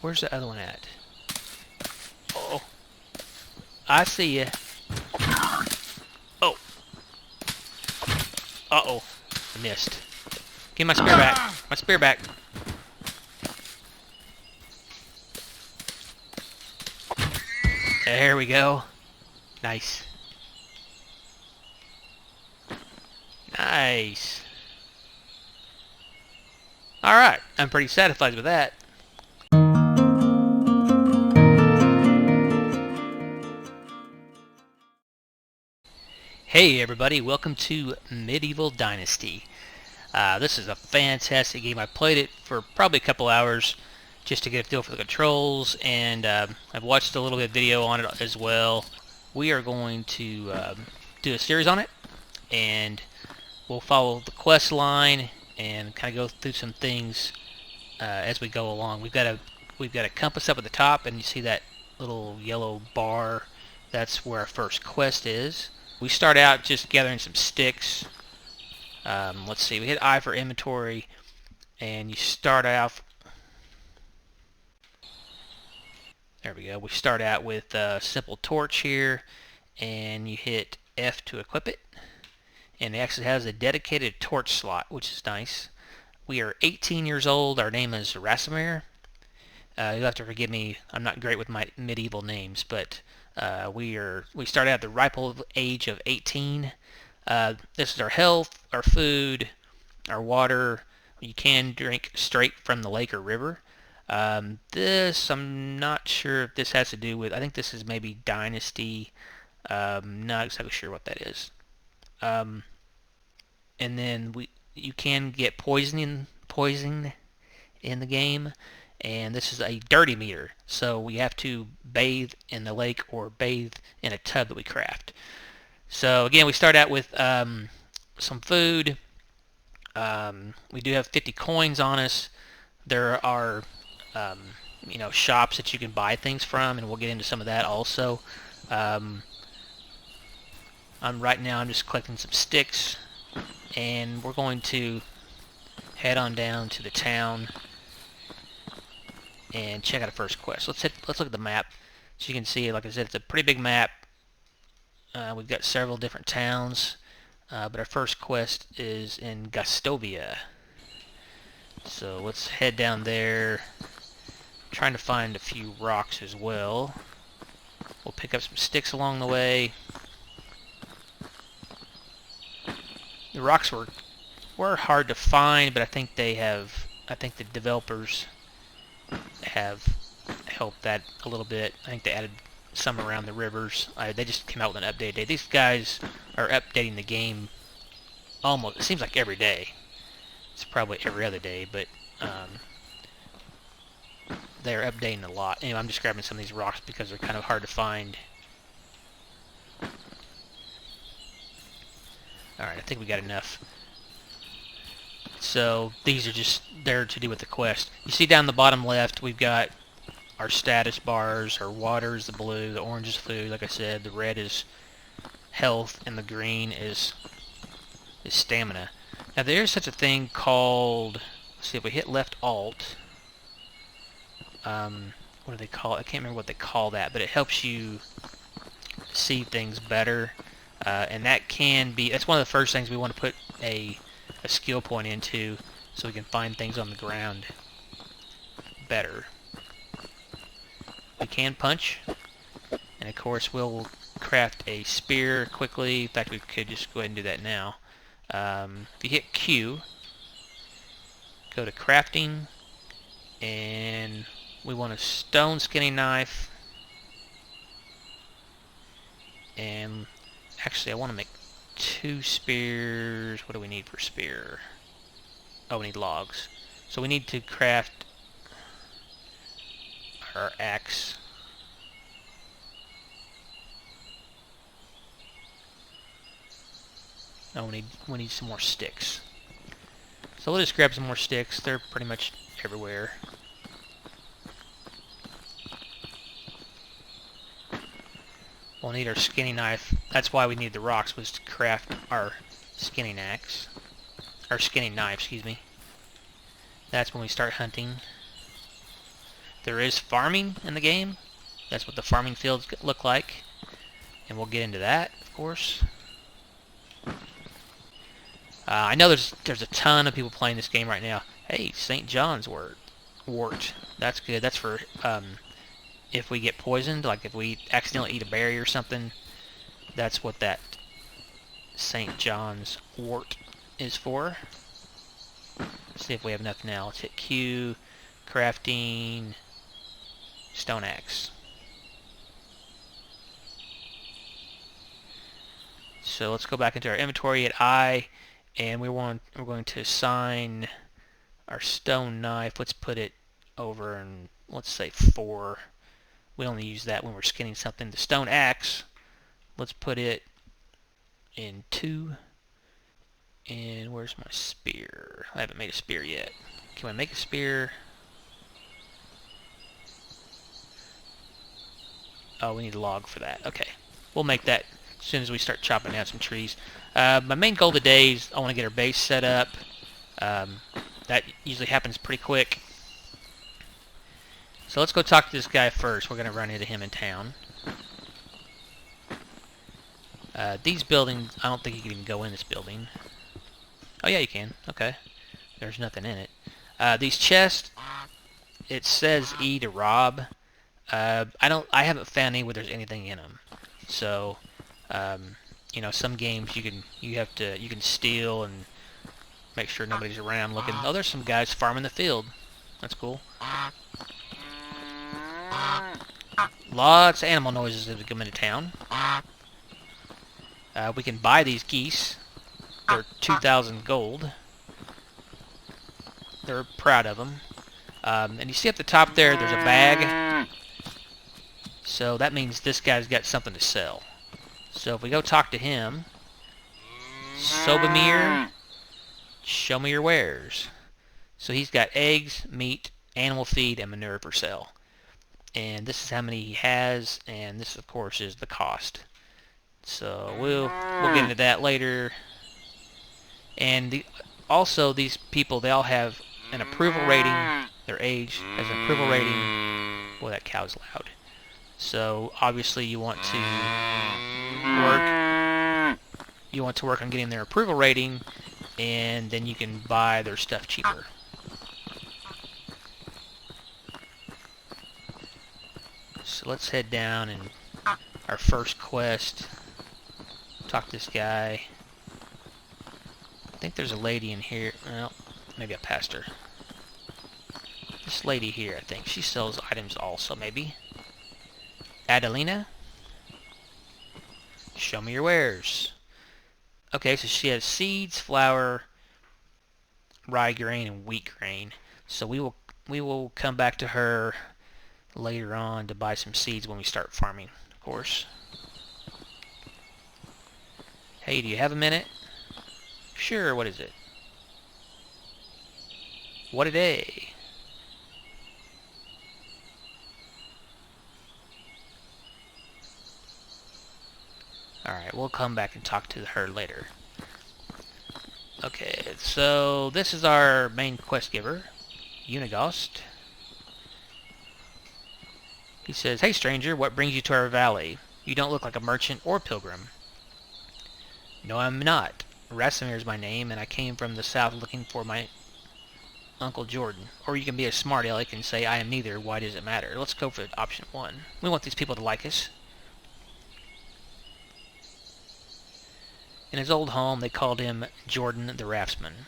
Where's the other one at? Oh, I see ya. Oh. Uh-oh. I missed. Give me my spear back. My spear back. There we go. Nice. Nice. Alright, I'm pretty satisfied with that. Hey everybody, welcome to Medieval Dynasty. This is a fantastic game. I played it for probably a couple hours just to get a feel for the controls, and I've watched a little bit of video on it as well. We are going to do a series on it, and we'll follow the quest line and kind of go through some things as we go along. We've got a compass up at the top, and you see that little yellow bar. That's where our first quest is. We start out just gathering some sticks. Let's see, we hit I for inventory, and you start out. There we go. We start out with a simple torch here, and you hit F to equip it. And it actually has a dedicated torch slot, which is nice. We are 18 years old. Our name is Rasimir. You'll have to forgive me. I'm not great with my medieval names, but we start out at the ripe old age of 18. This is our health, our food, our water. You can drink straight from the lake or river. This, I'm not sure if this has to do with, I think this is maybe Dynasty. Not exactly sure what that is. And then you can get poison in the game, and this is a dirty meter, so we have to bathe in the lake or bathe in a tub that we craft. So again, we start out with some food. We do have 50 coins on us. There are shops that you can buy things from, and we'll get into some of that also. Right now I'm just collecting some sticks, and we're going to head on down to the town and check out the first quest. Let's look at the map. So you can see, like I said, it's a pretty big map. We've got several different towns, but our first quest is in Gastovia. So let's head down there. Trying to find a few rocks as well. We'll pick up some sticks along the way. The rocks were hard to find, but I think the developers have helped that a little bit. I think they added some around the rivers. They just came out with an update today. These guys are updating the game almost, it seems like every day. It's probably every other day, but they're updating a lot. Anyway, I'm just grabbing some of these rocks because they're kind of hard to find. Alright, I think we got enough. So these are just there to do with the quest. You see down the bottom left, we've got our status bars. Our water is the blue, the orange is food, like I said, the red is health, and the green is stamina. Now there is such a thing called, let's see, if we hit left alt, what do they call it? I can't remember what they call that, but it helps you see things better, and that's one of the first things we want to put a skill point into, so we can find things on the ground better. We can punch, and of course we'll craft a spear quickly. In fact, we could just go ahead and do that now. If you hit Q, go to crafting, and we want a stone skinning knife, and actually I want to make 2 spears. What do we need for spear? Oh, we need logs. So we need to craft our axe. No, we need some more sticks. So we'll just grab some more sticks. They're pretty much everywhere. We'll need our skinning knife. That's why we need the rocks, was to craft our skinning axe. Our skinning knife, excuse me. That's when we start hunting. There is farming in the game. That's what the farming fields look like. And we'll get into that, of course. I know there's a ton of people playing this game right now. Hey, St. John's wort. That's good. That's for if we get poisoned, like if we accidentally eat a berry or something. That's what that St. John's wort is for. Let's see if we have enough now. Let's hit Q, crafting, stone axe. So let's go back into our inventory at I, and we're going to assign our stone knife. Let's put it over in, let's say 4. We only use that when we're skinning something. The stone axe, let's put it in 2. And where's my spear? I haven't made a spear yet. Can I make a spear? Oh, we need a log for that. Okay. We'll make that as soon as we start chopping down some trees. My main goal today is I want to get our base set up. That usually happens pretty quick. So let's go talk to this guy first. We're going to run into him in town. These buildings, I don't think you can even go in this building. Oh yeah, you can. Okay. There's nothing in it. These chests, it says E to rob. I haven't found any where there's anything in them. So, you know, some games you can steal and make sure nobody's around looking. Oh, there's some guys farming the field. That's cool. Lots of animal noises as we come into town. We can buy these geese. They're 2,000 gold. They're proud of them. And you see up the top there's a bag. So that means this guy's got something to sell. So if we go talk to him, Sobamir, show me your wares. So he's got eggs, meat, animal feed, and manure for sale. And this is how many he has, and this of course is the cost. So we'll get into that later. And also these people, they all have an approval rating. Their age has an approval rating. Boy, that cow's loud. So obviously you want to work on getting their approval rating, and then you can buy their stuff cheaper. So let's head down and our first quest. Talk to this guy. I think there's a lady in here. Well, maybe I passed her. This lady here, I think. She sells items also, maybe. Adelina? Show me your wares. Okay, so she has seeds, flour, rye grain, and wheat grain. So we will come back to her later on to buy some seeds when we start farming, of course. Hey, do you have a minute? Sure, what is it? What a day. Alright, we'll come back and talk to her later. Okay, so this is our main quest giver, Unigost. He says, "Hey stranger, what brings you to our valley? You don't look like a merchant or pilgrim." "No, I'm not. Rasimir is my name, and I came from the south looking for my Uncle Jordan." Or you can be a smart aleck and say, "I am neither. Why does it matter?" Let's go for option 1. We want these people to like us. In his old home, they called him Jordan the Raftsman.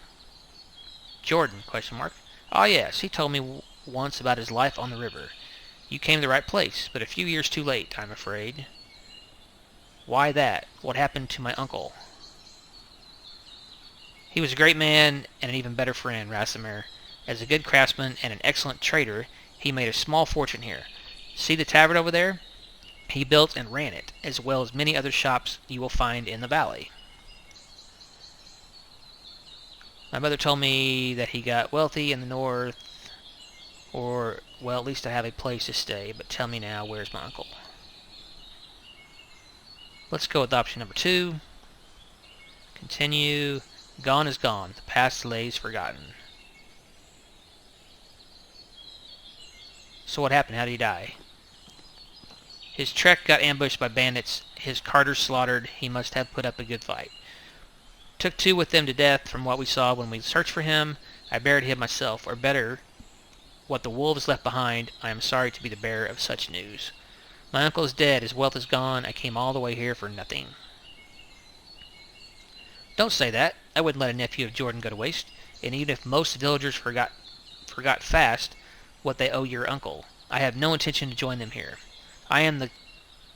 Jordan? Question mark. "Ah, yes. He told me once about his life on the river. You came to the right place, but a few years too late, I'm afraid." "Why that? What happened to my uncle?" "He was a great man and an even better friend, Rasimir. As a good craftsman and an excellent trader, he made a small fortune here. See the tavern over there? He built and ran it, as well as many other shops you will find in the valley. My mother told me that he got wealthy in the north, or, well, at least I have a place to stay, but tell me now, where's my uncle?" Let's go with option number 2. Continue. Gone is gone. The past lays forgotten. So what happened? How did he die? His trek got ambushed by bandits. His carters slaughtered. He must have put up a good fight. Took 2 with them to death from what we saw when we searched for him. I buried him myself, or better, what the wolves left behind. I am sorry to be the bearer of such news. My uncle is dead. His wealth is gone. I came all the way here for nothing. Don't say that. I wouldn't let a nephew of Jordan go to waste. And even if most villagers forgot fast what they owe your uncle, I have no intention to join them here. I am the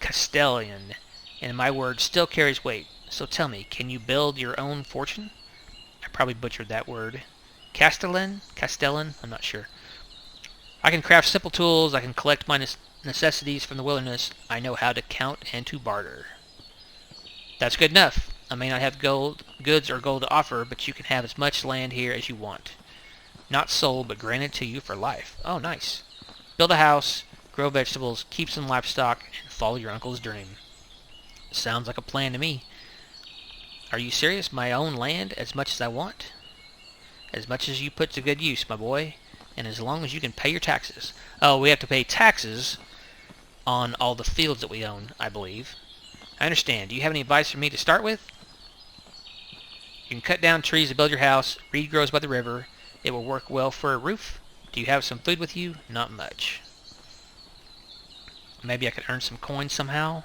Castellan, and my word still carries weight. So tell me, can you build your own fortune? I probably butchered that word. Castellan? I'm not sure. I can craft simple tools. I can collect my necessities from the wilderness. I know how to count and to barter. That's good enough. I may not have goods or gold to offer, but you can have as much land here as you want. Not sold, but granted to you for life. Oh, nice. Build a house, grow vegetables, keep some livestock, and follow your uncle's dream. Sounds like a plan to me. Are you serious? My own land, as much as I want? As much as you put to good use, my boy. And as long as you can pay your taxes. Oh, we have to pay taxes on all the fields that we own, I believe. I understand. Do you have any advice for me to start with? You can cut down trees to build your house. Reed grows by the river. It will work well for a roof. Do you have some food with you? Not much. Maybe I could earn some coins somehow.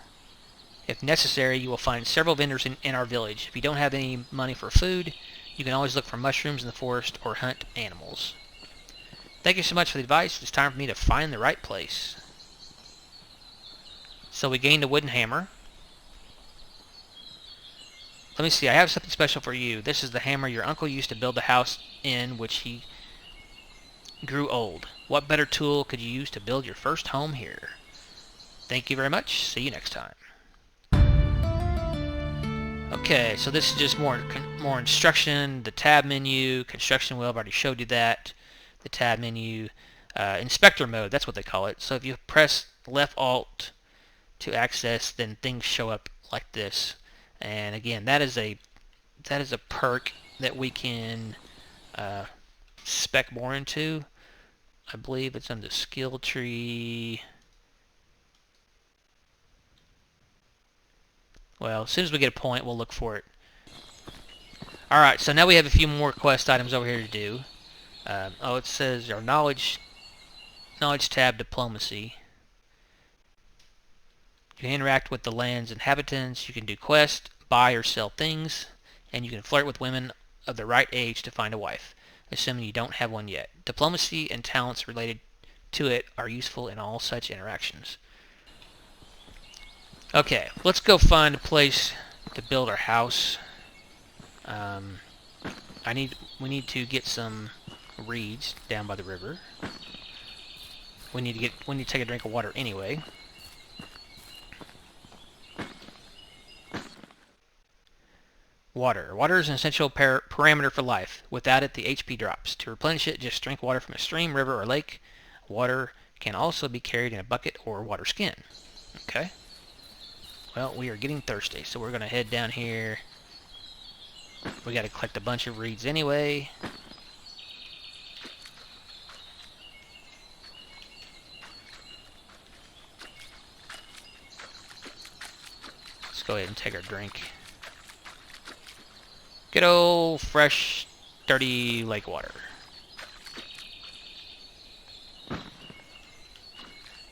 If necessary, you will find several vendors in our village. If you don't have any money for food, you can always look for mushrooms in the forest or hunt animals. Thank you so much for the advice. It's time for me to find the right place. So we gained a wooden hammer. Let me see, I have something special for you. This is the hammer your uncle used to build the house in which he grew old. What better tool could you use to build your first home here? Thank you very much. See you next time. Okay, so this is just more instruction. The tab menu, construction wheel, I've already showed you that. The tab menu, inspector mode, that's what they call it. So if you press left alt to access, then things show up like this. And again, that is a perk that we can spec more into. I believe it's on the skill tree. Well, as soon as we get a point, we'll look for it. Alright, so now we have a few more quest items over here to do. Oh, it says our knowledge tab, diplomacy. You can interact with the land's inhabitants. You can do quests, buy or sell things, and you can flirt with women of the right age to find a wife, assuming you don't have one yet. Diplomacy and talents related to it are useful in all such interactions. Okay, let's go find a place to build our house. We need to get some reeds down by the river. We need to take a drink of water anyway. Water. Water is an essential parameter for life. Without it, the HP drops. To replenish it, just drink water from a stream, river, or lake. Water can also be carried in a bucket or water skin. Okay. Well, we are getting thirsty, so we're going to head down here. We got to collect a bunch of reeds anyway. Let's go ahead and take our drink. Good old, fresh, dirty lake water.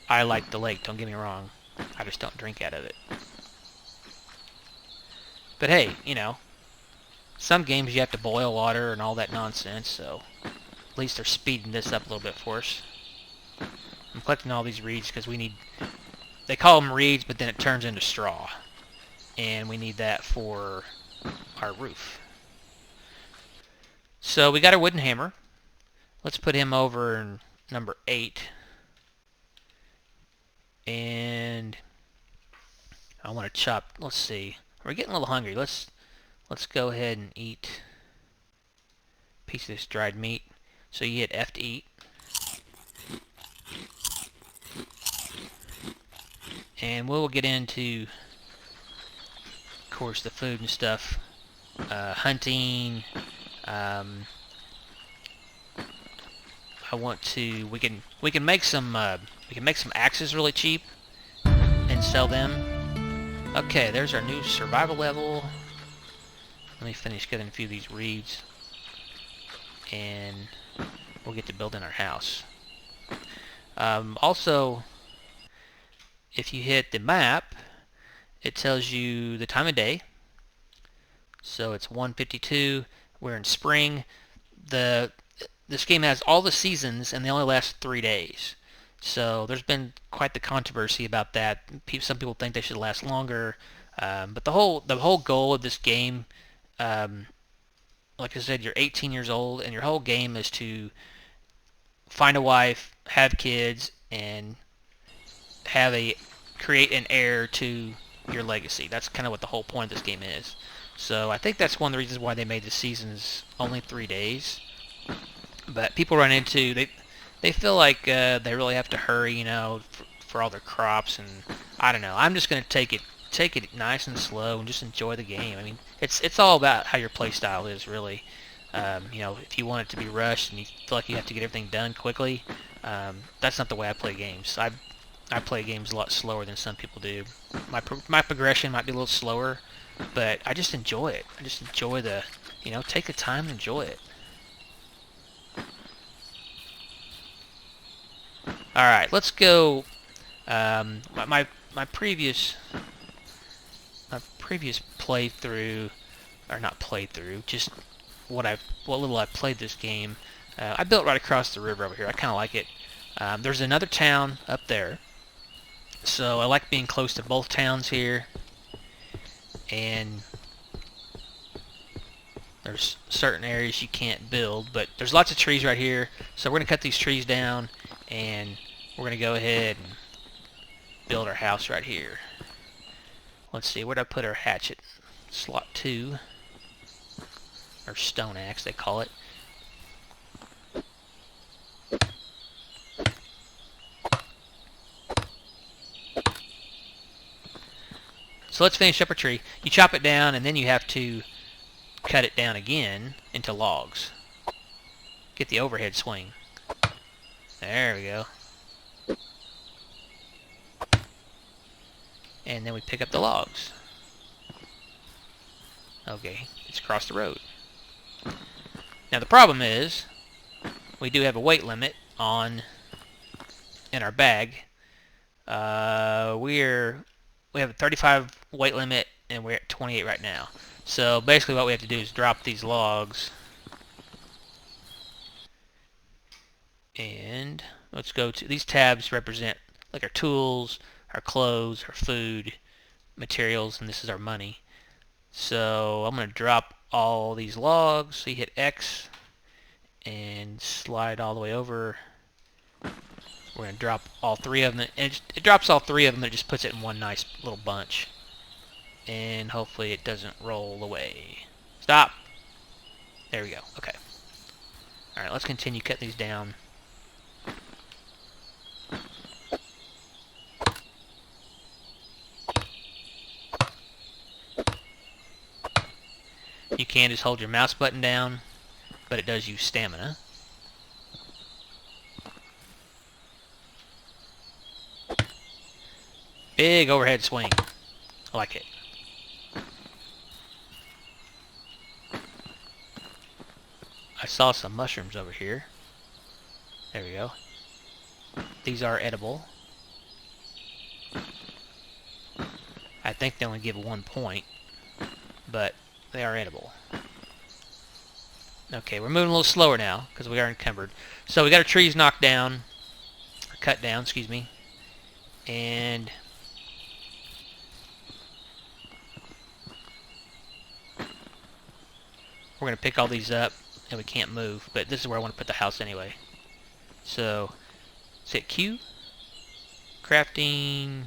I like the lake, don't get me wrong. I just don't drink out of it. But hey, you know, some games you have to boil water and all that nonsense, so at least they're speeding this up a little bit for us. I'm collecting all these reeds because we need... They call them reeds, but then it turns into straw. And we need that for our roof. So we got our wooden hammer. Let's put him over in number 8. And I want to chop... Let's see. We're getting a little hungry. Let's go ahead and eat a piece of this dried meat. So you hit F to eat. And we'll get into, of course, the food and stuff. Hunting. I want to. We can make some axes really cheap and sell them. Okay, there's our new survival level. Let me finish getting a few of these reeds, and we'll get to building our house. Also, if you hit the map, it tells you the time of day. So it's 1:52. We're in spring. This game has all the seasons, and they only last 3 days. So there's been quite the controversy about that. Some people think they should last longer, but the whole goal of this game, like I said, you're 18 years old, and your whole game is to find a wife, have kids, and create an heir to your legacy. That's kind of what the whole point of this game is. So I think that's one of the reasons why they made the seasons only 3 days. But people run into they feel like they really have to hurry, you know, for all their crops, and I don't know. I'm just gonna take it nice and slow and just enjoy the game. I mean, it's all about how your play style is, really. You know, if you want it to be rushed and you feel like you have to get everything done quickly, that's not the way I play games. I play games a lot slower than some people do. My progression might be a little slower, but I just enjoy it. I just enjoy take the time and enjoy it. All right, let's go. My previous playthrough, or not playthrough, just what little I played this game. I built right across the river over here. I kind of like it. There's another town up there, so I like being close to both towns here. And there's certain areas you can't build, but there's lots of trees right here, so we're gonna cut these trees down, and we're gonna go ahead and build our house right here. Let's see, where'd I put our hatchet? Slot 2, or stone axe they call it. So let's finish up our tree. You chop it down, and then you have to cut it down again into logs. Get the overhead swing. There we go. And then we pick up the logs. Okay, it's across the road. Now the problem is, we do have a weight limit in our bag. We have a 35 weight limit, and we're at 28 right now. So basically what we have to do is drop these logs. And let's go to, these tabs represent like our tools, our clothes, our food, materials, and this is our money. So I'm going to drop all these logs. So you hit X and slide all the way over. We're going to drop all 3 of them. And it drops all 3 of them, and it just puts it in one nice little bunch. And hopefully it doesn't roll away. Stop! There we go. Okay. Alright, let's continue cutting these down. You can just hold your mouse button down, but it does use stamina. Big overhead swing. I like it. I saw some mushrooms over here. There we go. These are edible. I think they only give 1 point, but they are edible. Okay, we're moving a little slower now because we are encumbered. So we got our trees knocked down, or cut down, excuse me, and we're going to pick all these up, and we can't move, but this is where I want to put the house anyway. So, let's hit Q, crafting,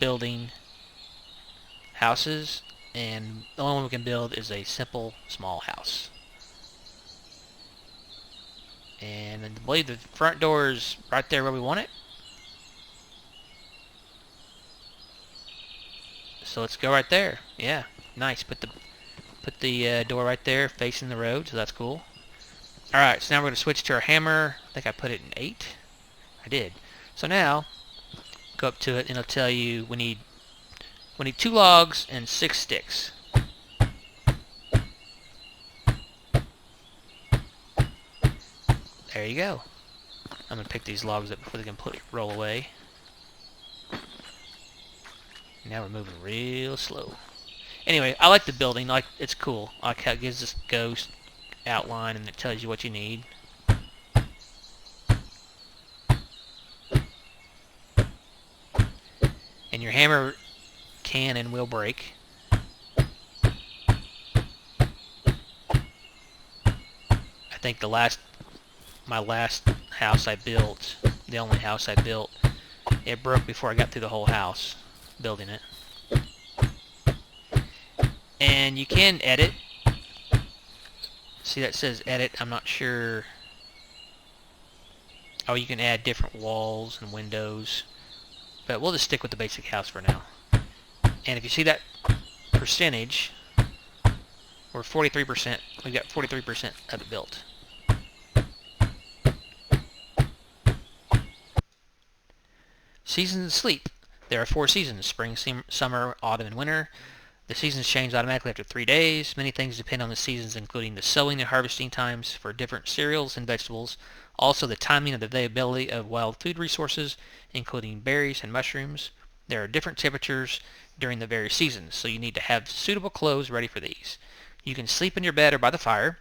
building, houses, and the only one we can build is a simple, small house. And I believe the front door is right there where we want it. So let's go right there. Yeah, nice. Put the door right there facing the road, so that's cool. Alright, so now we're going to switch to our hammer. I think I put it in 8. I did. So now, go up to it and it'll tell you we need 2 logs and 6 sticks. There you go. I'm going to pick these logs up before they completely roll away. Now we're moving real slow. Anyway, I like the building. It's cool. I like how it gives this ghost outline and it tells you what you need. And your hammer can and will break. I think my last house I built, the only house I built, it broke before I got through the whole house building it. And you can edit. See, that says edit. I'm not sure. Oh, you can add different walls and windows. But we'll just stick with the basic house for now. And if you see that percentage, we're 43%. We've got 43% of it built. Seasons of sleep. There are 4 seasons: spring, summer, autumn, and winter. The seasons change automatically after 3 days. Many things depend on the seasons, including the sowing and harvesting times for different cereals and vegetables. Also, the timing of the availability of wild food resources, including berries and mushrooms. There are different temperatures during the various seasons, so you need to have suitable clothes ready for these. You can sleep in your bed or by the fire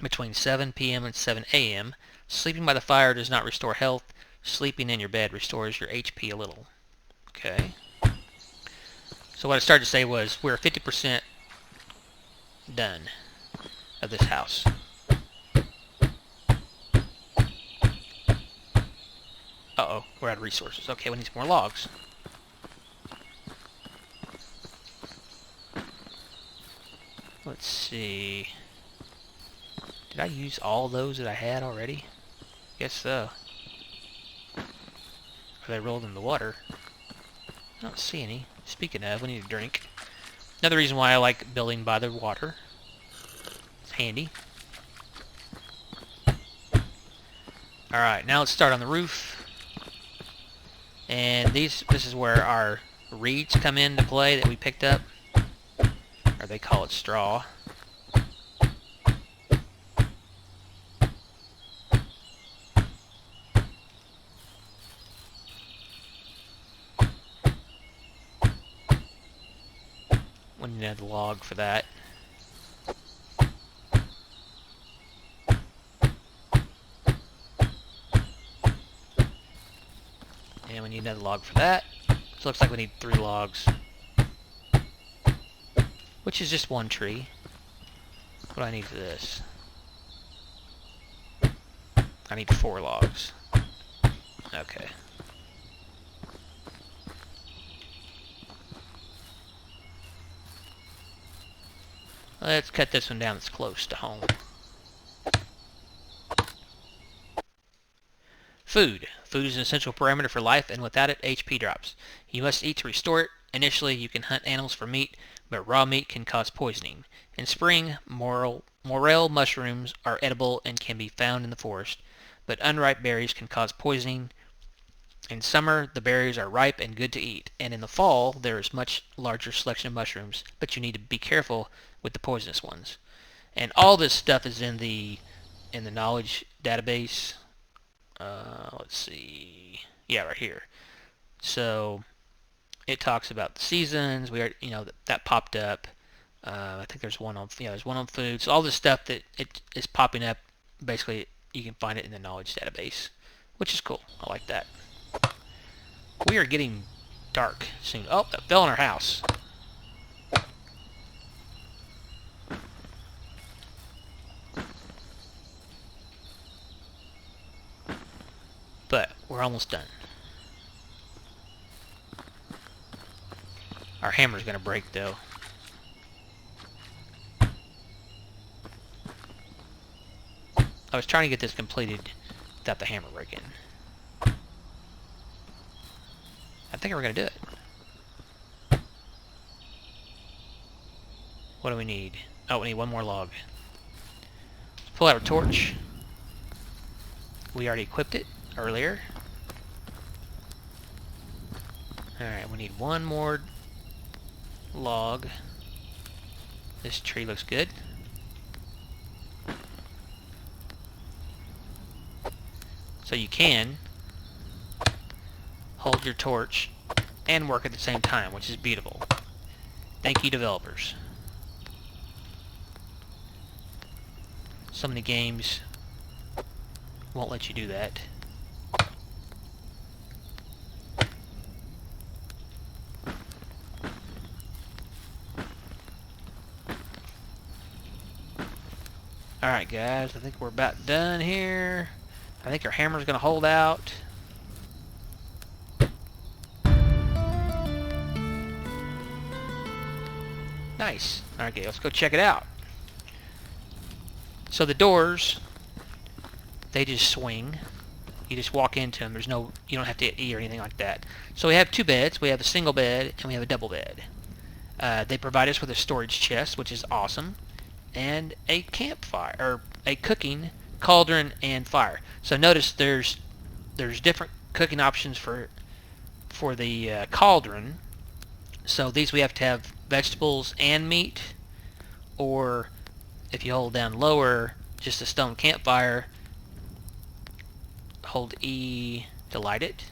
between 7 p.m. and 7 a.m. Sleeping by the fire does not restore health. Sleeping in your bed restores your HP a little. Okay. So what I started to say was we're 50% done of this house. Uh-oh, we're out of resources. Okay, we need some more logs. Let's see. Did I use all those that I had already? Guess so. Or they rolled in the water. I don't see any. Speaking of, we need a drink. Another reason why I like building by the water. It's handy. Alright, now let's start on the roof. And this is where our reeds come into play that we picked up. Or they call it straw. We need another log for that. And we need another log for that. So it looks like we need 3 logs. Which is just 1 tree. What do I need for this? I need 4 logs. Okay. Let's cut this one down that's close to home. Food. Food is an essential parameter for life, and without it, HP drops. You must eat to restore it. Initially, you can hunt animals for meat, but raw meat can cause poisoning. In spring, morel mushrooms are edible and can be found in the forest, but unripe berries can cause poisoning. In summer, the berries are ripe and good to eat, and in the fall, there is much larger selection of mushrooms, but you need to be careful with the poisonous ones. And all this stuff is in the knowledge database. Let's see. Yeah, right here. So it talks about the seasons. We are, that popped up. I think there's one on food. So all this stuff that it is popping up, basically you can find it in the knowledge database, which is cool. I like that. We are getting dark soon. Oh, that fell in our house. But we're almost done. Our hammer's gonna break though. I was trying to get this completed without the hammer breaking. I think we're gonna do it. What do we need? Oh, we need 1 more log. Let's pull out our torch. We already equipped it earlier. Alright, we need one more log. This tree looks good. So you can hold your torch and work at the same time, which is beautiful. Thank you, developers. So many games won't let you do that. Alright guys, I think we're about done here. I think our hammer's gonna hold out. Nice. Okay, let's go check it out. So the doors, they just swing. You just walk into them. There's no, you don't have to hit E or anything like that. So we have two beds. We have a single bed and we have a double bed. They provide us with a storage chest, which is awesome, and a campfire, or a cooking cauldron and fire. So notice there's different cooking options for the cauldron. So these we have to have vegetables and meat, or if you hold down lower, just a stone campfire, hold E to light it.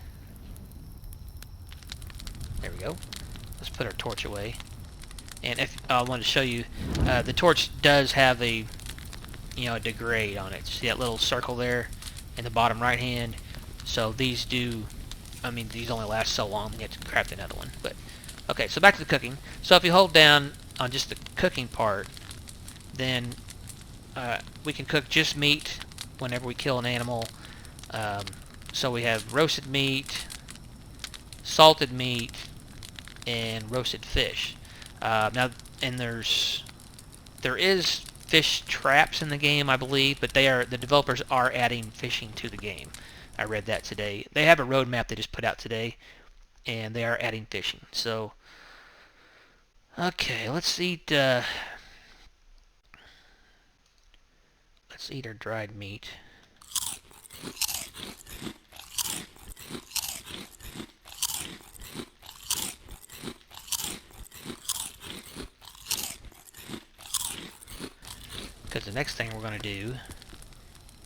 There we go. Let's put our torch away. And if I wanted to show you, the torch does have a degrade on it. See that little circle there in the bottom right hand? So these do, these only last so long, you have to craft another one. But okay, so back to the cooking. So if you hold down on just the cooking part, then we can cook just meat whenever we kill an animal. So we have roasted meat, salted meat, and roasted fish. Now, and there is fish traps in the game, I believe, but the developers are adding fishing to the game. I read that today. They have a roadmap they just put out today, and they are adding fishing. So, okay, let's eat our dried meat. Because the next thing we're going to do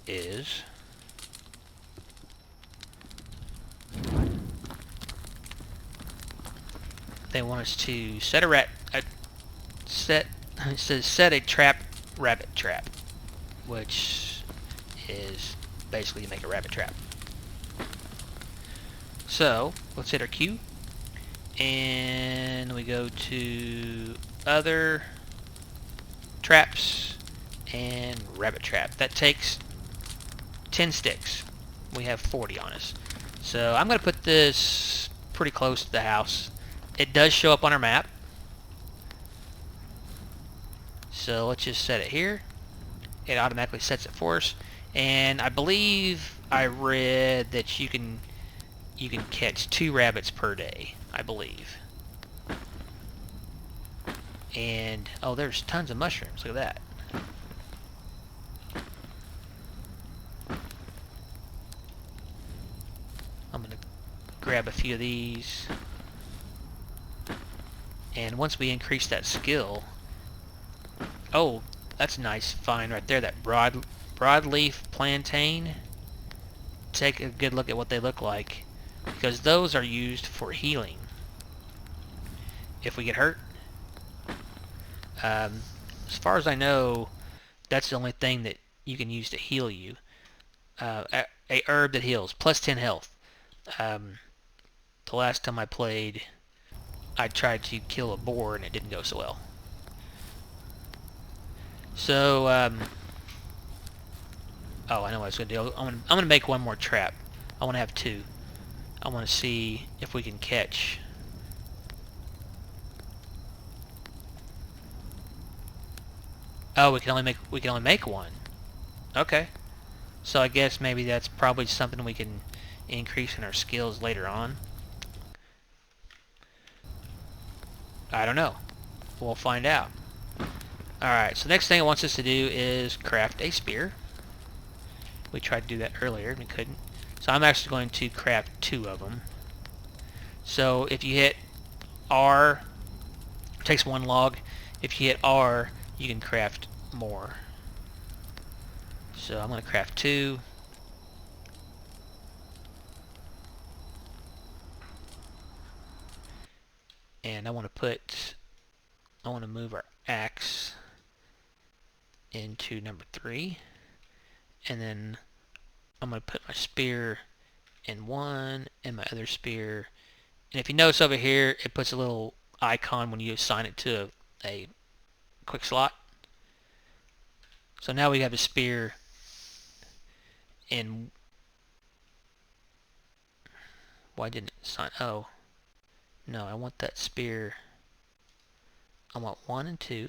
is they want us to set a rabbit trap, which is basically to make a rabbit trap. So let's hit our Q, and we go to other traps and rabbit trap. That takes 10 sticks. We have 40 on us. So I'm going to put this pretty close to the house. It does show up on our map. So let's just set it here. It automatically sets it for us. And I believe I read that you can catch 2 rabbits per day, I believe. And oh, there's tons of mushrooms. Look at that. I'm going to grab a few of these. And once we increase that skill... Oh, that's a nice find right there. That broadleaf plantain. Take a good look at what they look like, because those are used for healing. If we get hurt. As far as I know, that's the only thing that you can use to heal you. A herb that heals, plus 10 health. The last time I played, I tried to kill a boar and it didn't go so well. So, oh, I know what I was going to do. I'm going to make one more trap. I want to have 2. I want to see if we can catch... Oh, we can only make one. Okay. So I guess maybe that's probably something we can increase in our skills later on. I don't know. We'll find out. Alright, so next thing it wants us to do is craft a spear. We tried to do that earlier and we couldn't. So I'm actually going to craft 2 of them. So if you hit R, it takes 1 log. If you hit R, you can craft more. So I'm going to craft 2. And I want to move our axe into number 3. And then I'm going to put my spear in 1 and my other spear. And if you notice over here, it puts a little icon when you assign it to a quick slot. So now we have a spear in... Why didn't it assign? Oh. No, I want that spear. I want 1 and 2.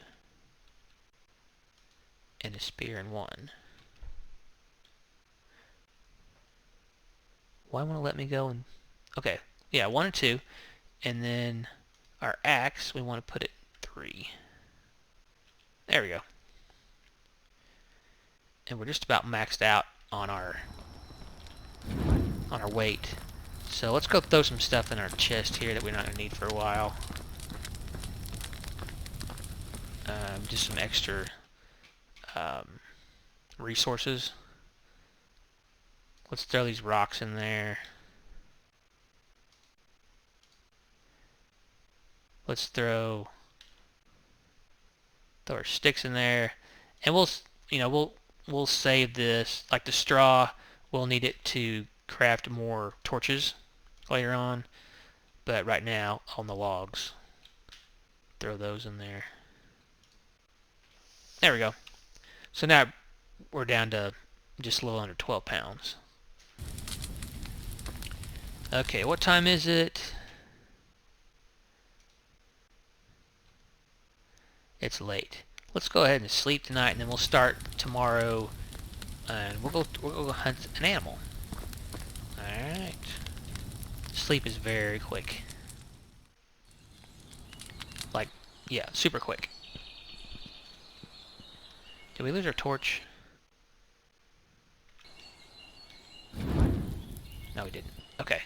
And a spear in 1. Why won't it let me go and... Okay. Yeah, 1 and 2. And then our axe, we want to put it 3. There we go. And we're just about maxed out on our weight. So let's go throw some stuff in our chest here that we're not going to need for a while. Just some extra resources. Let's throw these rocks in there. Let's throw our sticks in there, and we'll save this. Like the straw, we'll need it to craft more torches later on. But right now, on the logs, throw those in there. There we go. So now we're down to just a little under 12 pounds. Okay, what time is it? It's late. Let's go ahead and sleep tonight, and then we'll start tomorrow, and we'll go hunt an animal. Alright. Sleep is very quick. Like, yeah, super quick. Did we lose our torch? No, we didn't. Okay.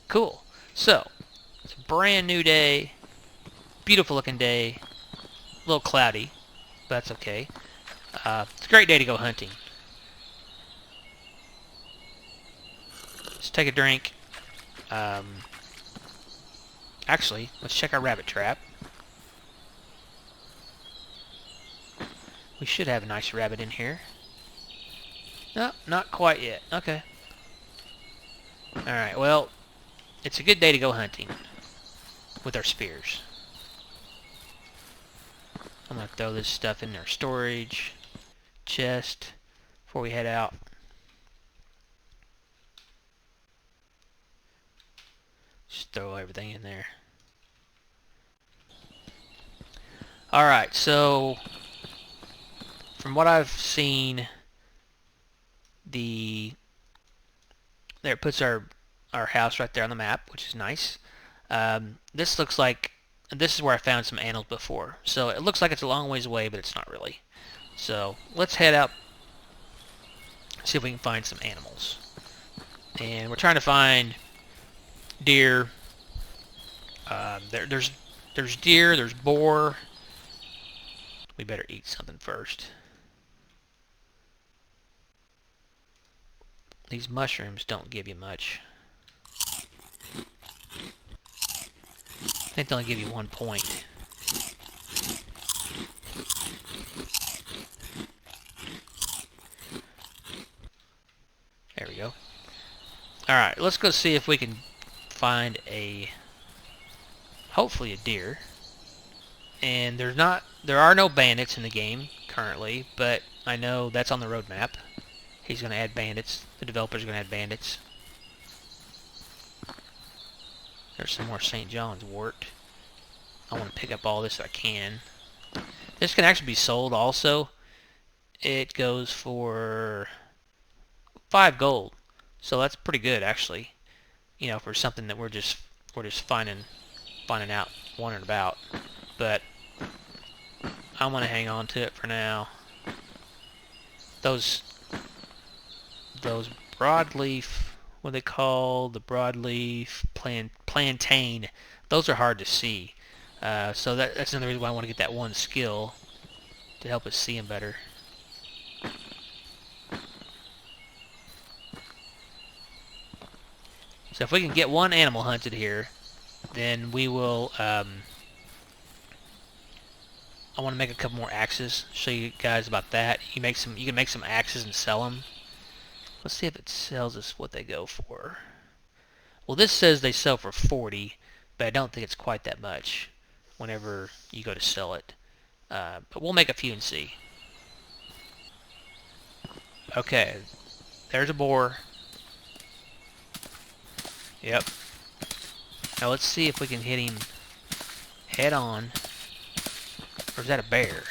Cool. So, it's a brand new day. Beautiful looking day. A little cloudy, but that's okay. It's a great day to go hunting. Let's take a drink. Actually, let's check our rabbit trap. We should have a nice rabbit in here. No, not quite yet. Okay. Alright, well, it's a good day to go hunting with our spears. I'm going to throw this stuff in our storage chest before we head out. Just throw everything in there. Alright, so from what I've seen, there it puts our house right there on the map, which is nice. This looks like, this is where I found some animals before. So it looks like it's a long ways away, but it's not really. So let's head out, see if we can find some animals. And we're trying to find deer. There's deer, there's boar. We better eat something first. These mushrooms don't give you much. I think they only give you 1 point. There we go. Alright, let's go see if we can find hopefully a deer. And there are no bandits in the game currently, but I know that's on the roadmap. He's going to add bandits. The developer's going to add bandits. There's some more St. John's wort. I want to pick up all this if I can. This can actually be sold also. It goes for 5 gold. So that's pretty good actually. You know, for something that we're just finding out, wondering about. But I'm gonna hang on to it for now. Those those broadleaf, what they call the broadleaf plantain. Those are hard to see. So that's another reason why I want to get that one skill to help us see them better. So if we can get one animal hunted here, then we will, I want to make a couple more axes. Show you guys about that. You can make some axes and sell them. Let's see if it sells us what they go for. Well, this says they sell for 40, but I don't think it's quite that much whenever you go to sell it. But we'll make a few and see. Okay, there's a boar. Yep. Now let's see if we can hit him head on. Or is that a bear?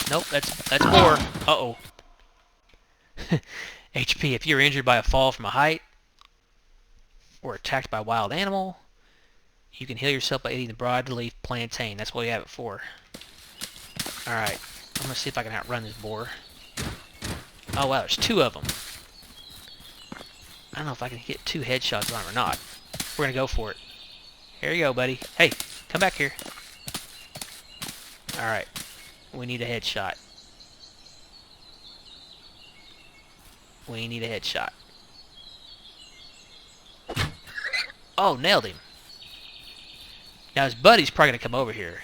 Nope, that's boar. Uh-oh. HP, if you're injured by a fall from a height or attacked by a wild animal, you can heal yourself by eating the broadleaf plantain. That's what we have it for. Alright, I'm going to see if I can outrun this boar. Oh wow, there's two of them. I don't know if I can get 2 headshots on him or not. We're going to go for it. Here you go, buddy. Hey, come back here. Alright, we need a headshot. We need a headshot. Oh, nailed him. Now his buddy's probably going to come over here.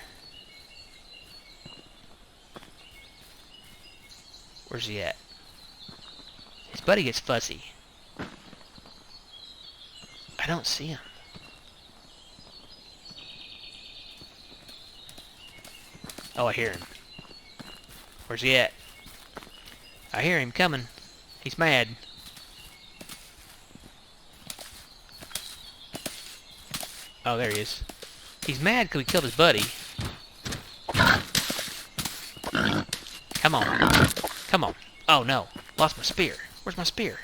Where's he at? His buddy gets fussy. I don't see him. Oh, I hear him. Where's he at? I hear him coming. He's mad. Oh, there he is. He's mad because we killed his buddy. Come on. Come on. Oh, no. Lost my spear. Where's my spear?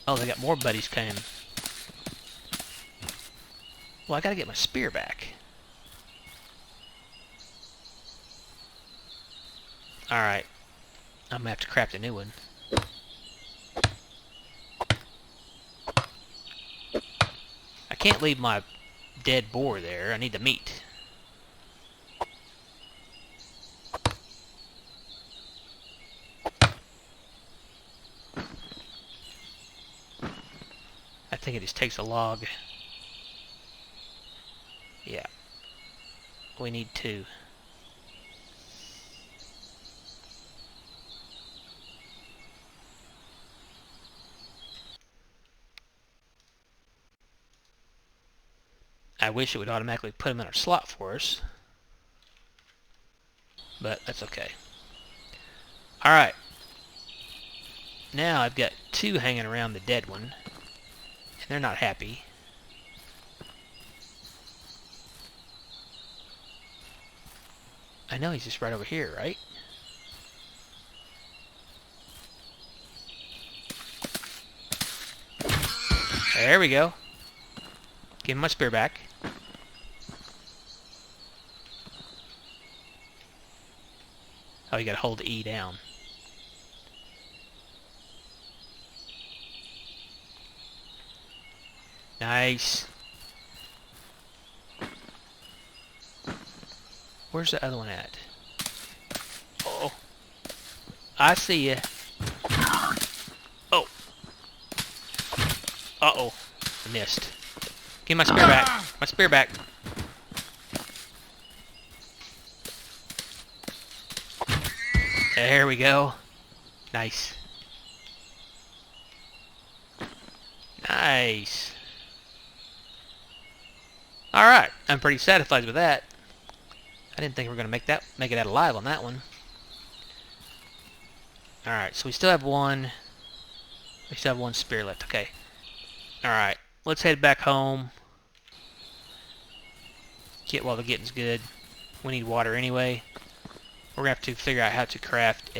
Oh, they got more buddies coming. Well, I gotta get my spear back. Alright. I'm gonna have to craft a new one. I can't leave my dead boar there. I need the meat. I think it just takes a log. Yeah. We need 2. I wish it would automatically put them in our slot for us. But that's okay. Alright. Now I've got 2 hanging around the dead one. And they're not happy. I know he's just right over here, right? There we go. Give him my spear back. Oh, you gotta hold E down. Nice. Where's the other one at? Oh. I see ya. Oh. Uh-oh. I missed. Give my spear back. My spear back. There we go. Nice. Nice. Alright. I'm pretty satisfied with that. I didn't think we were going to make it out alive on that one. Alright, so we still have one. We still have 1 spear left. Okay. Alright. Let's head back home. Get while the getting's good. We need water anyway. We're going to have to figure out how to craft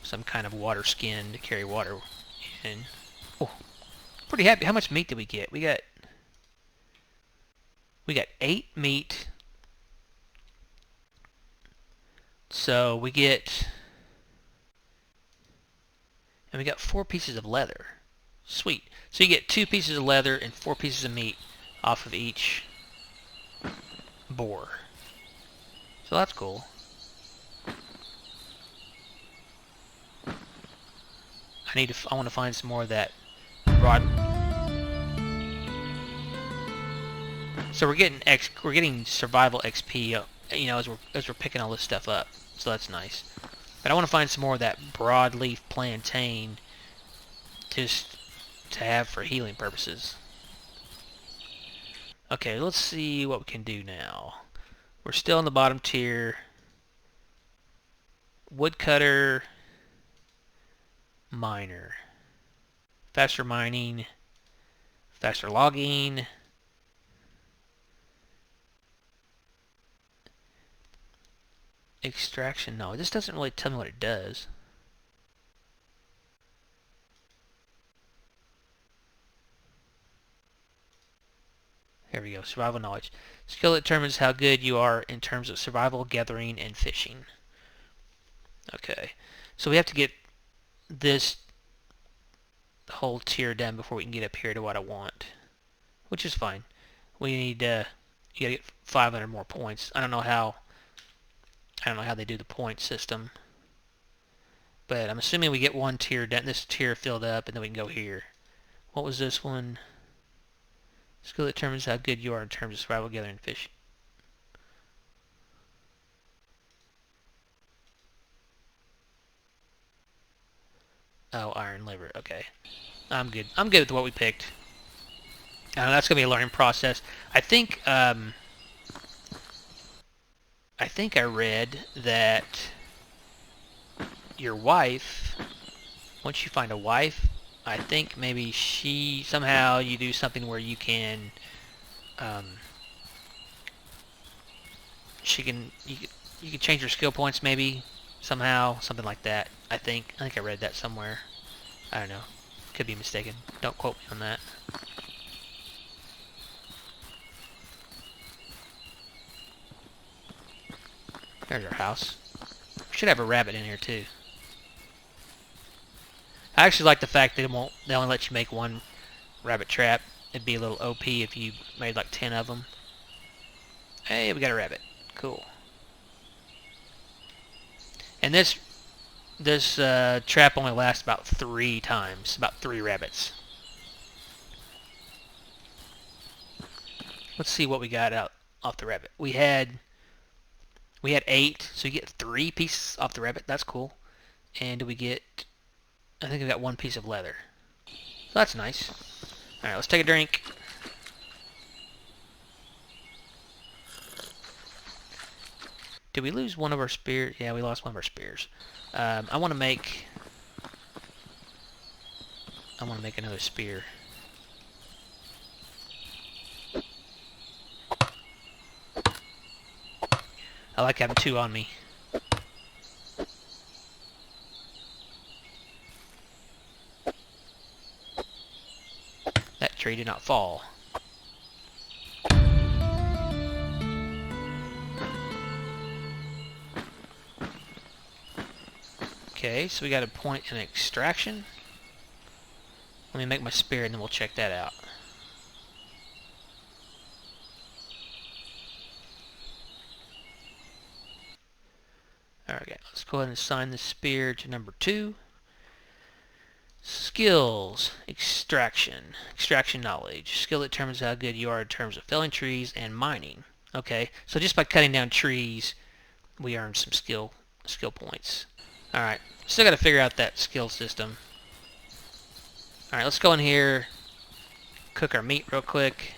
some kind of water skin to carry water in. Oh, pretty happy. How much meat did we get? We got We got 8 meat. So we get... And we got 4 pieces of leather. Sweet. So you get 2 pieces of leather and 4 pieces of meat off of each boar. So that's cool. I want to find some more of that broad. So we're getting survival XP, you know, as we're picking all this stuff up. So that's nice. But I want to find some more of that broadleaf plantain just to have for healing purposes. Okay, let's see what we can do now. We're still in the bottom tier. Woodcutter, miner. Faster mining, faster logging. Extraction, no, this doesn't really tell me what it does. Here we go, survival knowledge. Skill determines how good you are in terms of survival, gathering, and fishing. Okay, so we have to get this whole tier done before we can get up here to what I want, which is fine. We need you gotta get 500 more points. I don't know how they do the point system, but I'm assuming we get one tier done, this tier filled up, and then we can go here. What was this one? Skill determines how good you are in terms of survival, gathering, and fishing. Oh, iron liver. Okay, I'm good. I'm good with what we picked. That's gonna be a learning process. I think I read that your wife, once you find a wife, I think maybe somehow you do something where you can, you can change your skill points maybe somehow, something like that. I think I read that somewhere. I don't know. Could be mistaken. Don't quote me on that. There's our house. We should have a rabbit in here too. I actually like the fact that they only let you make one rabbit trap. It'd be a little OP if you made like 10 of them. Hey, we got a rabbit. Cool. And this trap only lasts about 3 times. About 3 rabbits. Let's see what we got out off the rabbit. We had 8, so you get 3 pieces off the rabbit. That's cool. And we get, I think we got 1 piece of leather. So that's nice. Alright, let's take a drink. Did we lose one of our spears? Yeah, we lost one of our spears. I want to make another spear. I like having 2 on me. That tree did not fall. Okay, so we got a point in extraction. Let me make my spear and then we'll check that out. Alright, let's go ahead and assign the spear to number 2. Skills. Extraction. Extraction knowledge. Skill determines how good you are in terms of felling trees and mining. Okay, so just by cutting down trees, we earn some skill points. Alright, still got to figure out that skill system. Alright, let's go in here, cook our meat real quick.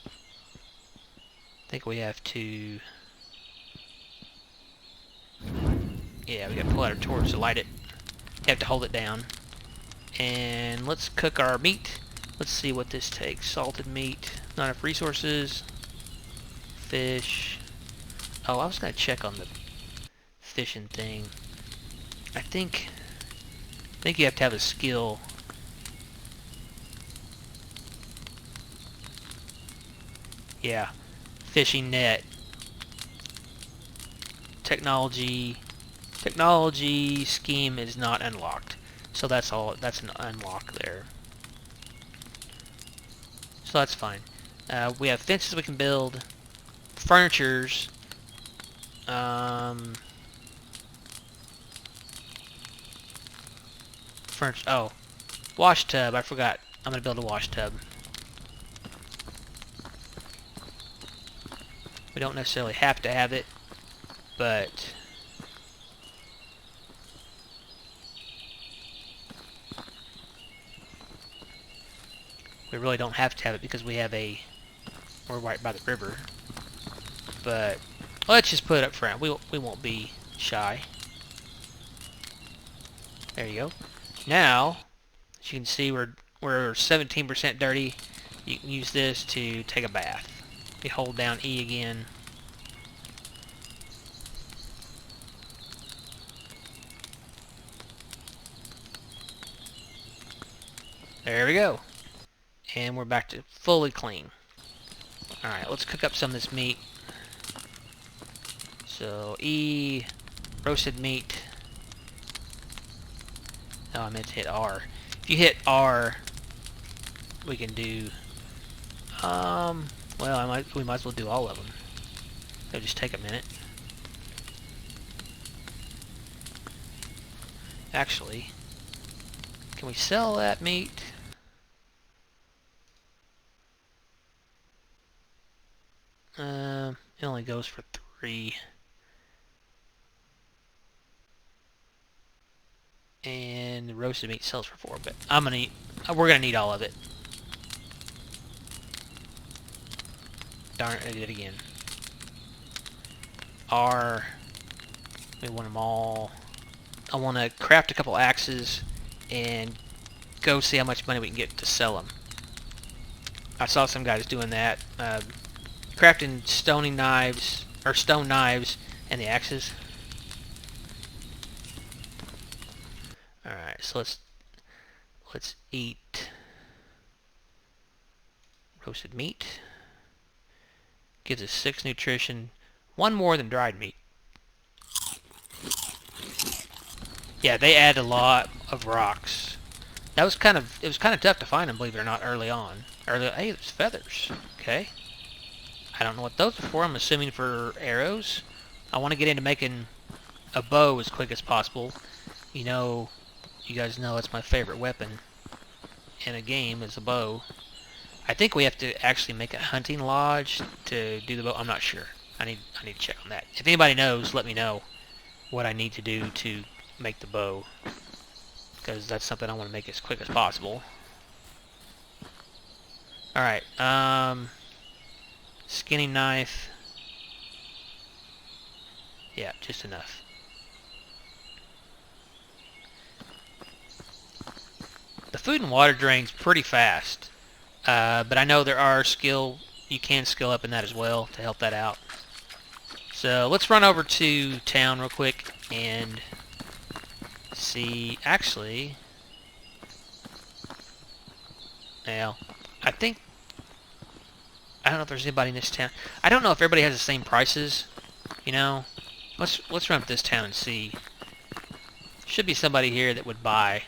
I think we have to... Yeah, we got to pull out our torch to light it. You have to hold it down. And let's cook our meat. Let's see what this takes. Salted meat, not enough resources. Fish. Oh, I was going to check on the fishing thing. I think you have to have a skill. Yeah. Fishing net. Technology scheme is not unlocked. So that's all. That's an unlock there. So that's fine. We have fences we can build. Furnitures. Furniture. Oh, wash tub. I forgot. I'm gonna build a wash tub. We don't necessarily have to have it, but we really don't have to have it because we're right by the river. But let's just put it up front. We won't be shy. There you go. Now, as you can see, we're 17% dirty. You can use this to take a bath. You hold down E again. There we go. And we're back to fully clean. Alright, let's cook up some of this meat. So, E, roasted meat. Oh, I meant to hit R. If you hit R, we can do, well, we might as well do all of them. It'll just take a minute. Actually, can we sell that meat? It only goes for 3. And the roasted meat sells for 4, but we're gonna need all of it. Darn it, I did it again. R, we want them all. I want to craft a couple axes and go see how much money we can get to sell them. I saw some guys doing that. Crafting stone knives and the axes. Alright, so let's eat roasted meat. Gives us 6 nutrition, 1 more than dried meat. Yeah, they add a lot of rocks. It was kind of tough to find them, believe it or not, early on. Hey, there's feathers. Okay. I don't know what those are for. I'm assuming for arrows. I want to get into making a bow as quick as possible. You guys know that's my favorite weapon in a game is a bow. I think we have to actually make a hunting lodge to do the bow. I'm not sure. I need to check on that. If anybody knows, let me know what I need to do to make the bow, because that's something I want to make as quick as possible. Alright, skinning knife. Yeah, just enough. The food and water drains pretty fast, but I know you can skill up in that as well to help that out. So let's run over to town real quick and see. Actually, well, I don't know if there's anybody in this town. I don't know if everybody has the same prices. Let's run up this town and see. Should be somebody here that would buy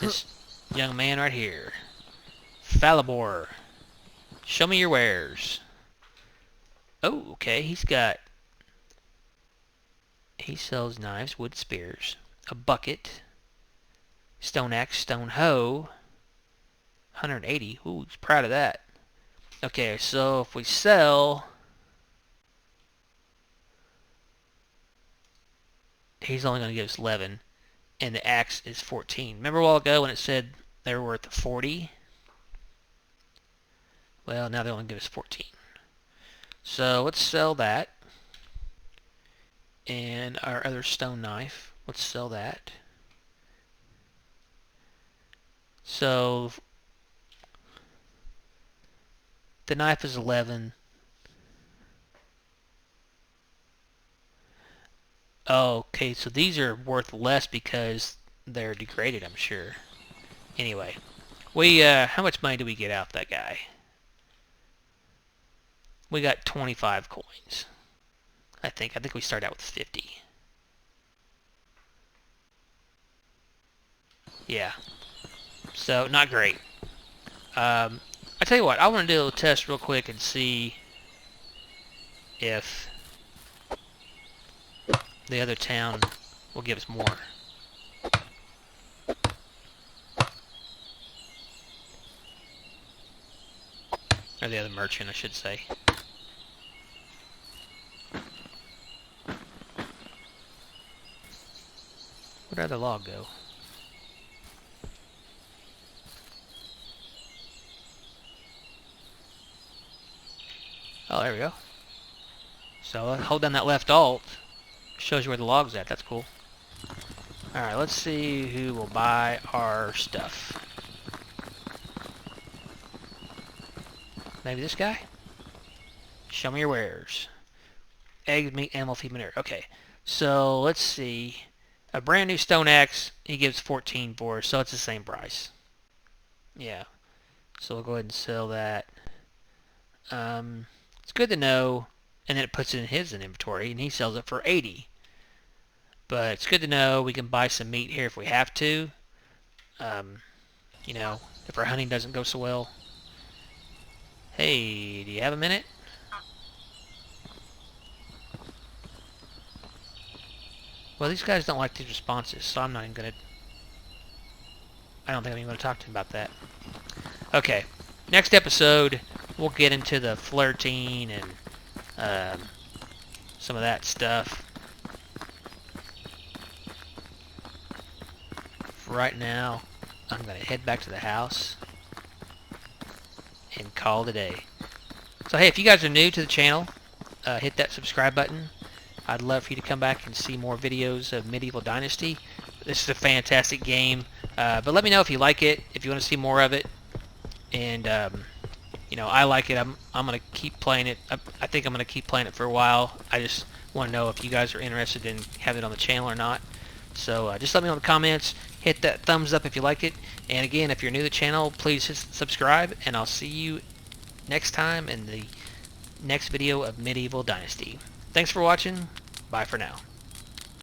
this young man right here. Boar. Show me your wares. Oh, okay. He sells knives, wood spears, a bucket, stone axe, stone hoe. 180. Ooh, he's proud of that. Okay, so if we sell, he's only going to give us 11, and the axe is 14. Remember a while ago when it said they were worth 40? Well, now they only give us 14. So let's sell that. And our other stone knife, let's sell that. So the knife is 11. Okay, so these are worth less because they're degraded, I'm sure. Anyway, how much money do we get out of that guy? We got 25 coins. I think we started out with 50. Yeah. So, not great. I tell you what, I want to do a little test real quick and see if the other town will give us more. Or the other merchant, I should say. Where'd our other log go? Oh, there we go. So hold down that left alt. Shows you where the log's at. That's cool. Alright, let's see who will buy our stuff. Maybe this guy? Show me your wares. Eggs, meat, animal feed, manure. Okay, so let's see. A brand new stone axe, he gives 14 boars, so it's the same price. Yeah. So we'll go ahead and sell that. It's good to know. And then it puts it in his inventory, and he sells it for 80. But it's good to know we can buy some meat here if we have to. You know, if our hunting doesn't go so well. Hey, do you have a minute? Well, these guys don't like these responses, so I'm not even gonna... I don't think I'm even gonna talk to him about that. Okay, next episode, we'll get into the flirting and some of that stuff. For right now, I'm going to head back to the house and call it a day. So hey, if you guys are new to the channel, hit that subscribe button. I'd love for you to come back and see more videos of Medieval Dynasty. This is a fantastic game, but let me know if you like it, if you want to see more of it. And you know, I like it. I'm gonna keep playing it. I think I'm gonna keep playing it for a while. I just want to know if you guys are interested in having it on the channel or not. So just let me know in the comments. Hit that thumbs up if you like it. And again, if you're new to the channel, please hit subscribe. And I'll see you next time in the next video of Medieval Dynasty. Thanks for watching. Bye for now.